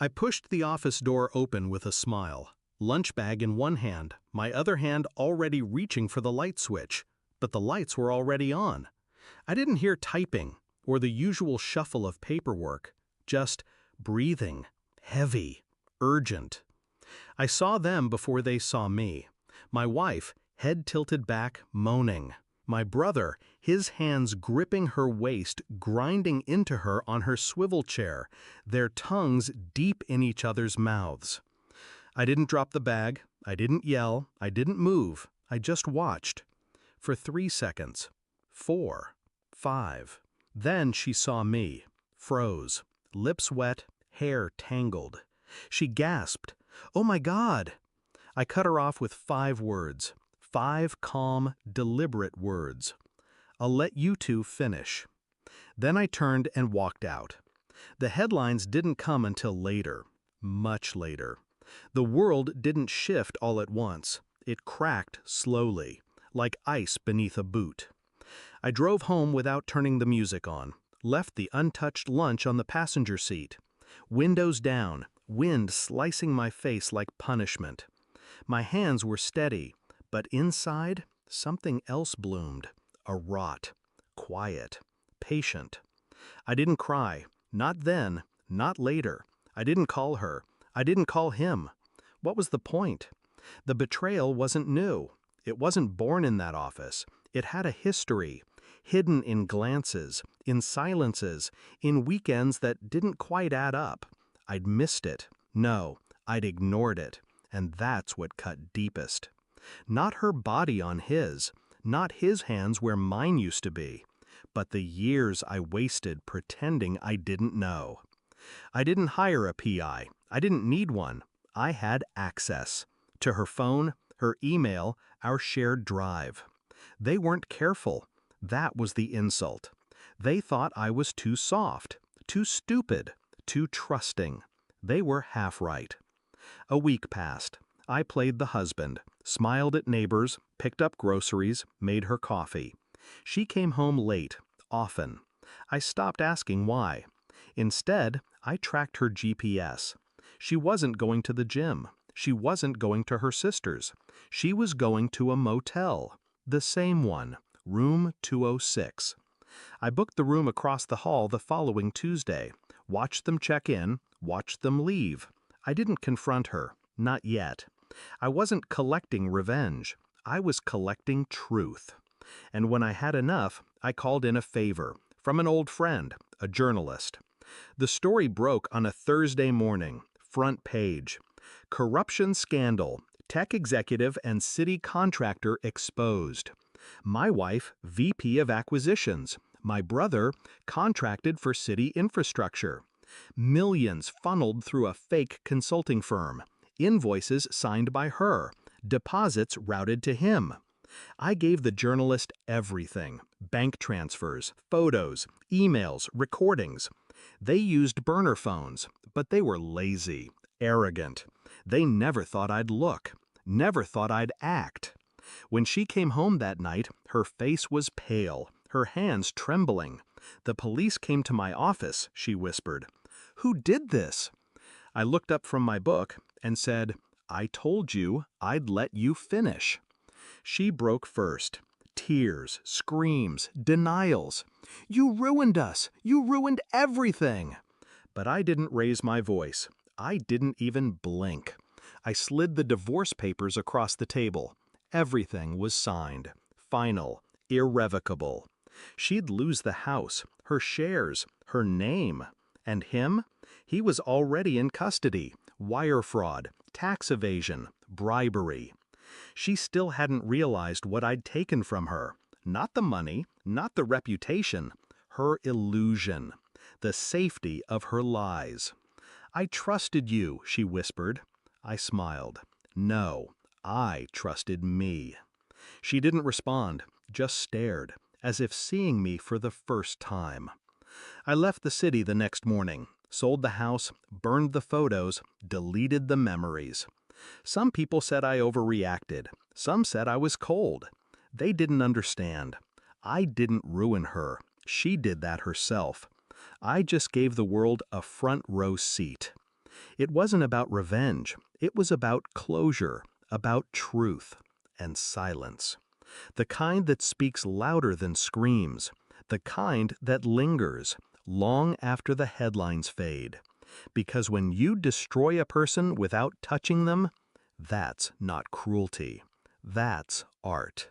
I pushed the office door open with a smile, lunch bag in one hand, my other hand already reaching for the light switch, but the lights were already on. I didn't hear typing or the usual shuffle of paperwork, just breathing, heavy, urgent. I saw them before they saw me. My wife, head tilted back, moaning. My brother, his hands gripping her waist, grinding into her on her swivel chair, their tongues deep in each other's mouths. I didn't drop the bag, I didn't yell, I didn't move, I just watched. For 3 seconds, 4, 5. Then she saw me, froze, lips wet, hair tangled. She gasped, "Oh my God!" I cut her off with 5 words. 5 calm, deliberate words. "I'll let you two finish." Then I turned and walked out. The headlines didn't come until later, much later. The world didn't shift all at once. It cracked slowly, like ice beneath a boot. I drove home without turning the music on, left the untouched lunch on the passenger seat. Windows down, wind slicing my face like punishment. My hands were steady, but inside, something else bloomed. A rot. Quiet. Patient. I didn't cry. Not then. Not later. I didn't call her. I didn't call him. What was the point? The betrayal wasn't new. It wasn't born in that office. It had a history, hidden in glances, in silences, in weekends that didn't quite add up. I'd missed it. No, I'd ignored it. And that's what cut deepest. Not her body on his, not his hands where mine used to be, but the years I wasted pretending I didn't know. I didn't hire a PI. I didn't need one. I had access to her phone, her email, our shared drive. They weren't careful. That was the insult. They thought I was too soft, too stupid, too trusting. They were half right. A week passed. I played the husband, smiled at neighbors, picked up groceries, made her coffee. She came home late, often. I stopped asking why. Instead, I tracked her GPS. She wasn't going to the gym. She wasn't going to her sister's. She was going to a motel. The same one, room 206. I booked the room across the hall the following Tuesday, watched them check in, watched them leave. I didn't confront her, not yet. I wasn't collecting revenge. I was collecting truth. And when I had enough, I called in a favor from an old friend, a journalist. The story broke on a Thursday morning, front page. Corruption scandal, tech executive and city contractor exposed. My wife, VP of acquisitions. My brother, contracted for city infrastructure. Millions funneled through a fake consulting firm. Invoices signed by her. Deposits routed to him. I gave the journalist everything. Bank transfers, photos, emails, recordings. They used burner phones, but they were lazy, arrogant. They never thought I'd look, never thought I'd act. When she came home that night, her face was pale, her hands trembling. "The police came to my office," she whispered. "Who did this?" I looked up from my book and said, "I told you I'd let you finish." She broke first. Tears, screams, denials. "You ruined us! You ruined everything!" But I didn't raise my voice. I didn't even blink. I slid the divorce papers across the table. Everything was signed. Final. Irrevocable. She'd lose the house, her shares, her name. And him? He was already in custody. Wire fraud, tax evasion, bribery. She still hadn't realized what I'd taken from her. Not the money, not the reputation. Her illusion. The safety of her lies. "I trusted you," she whispered. I smiled. No, I trusted me. She didn't respond, just stared, as if seeing me for the first time. I left the city the next morning, sold the house, burned the photos, deleted the memories. Some people said I overreacted. Some said I was cold. They didn't understand. I didn't ruin her. She did that herself. I just gave the world a front row seat. It wasn't about revenge. It was about closure, about truth, and silence. The kind that speaks louder than screams, the kind that lingers long after the headlines fade. Because when you destroy a person without touching them, that's not cruelty. That's art.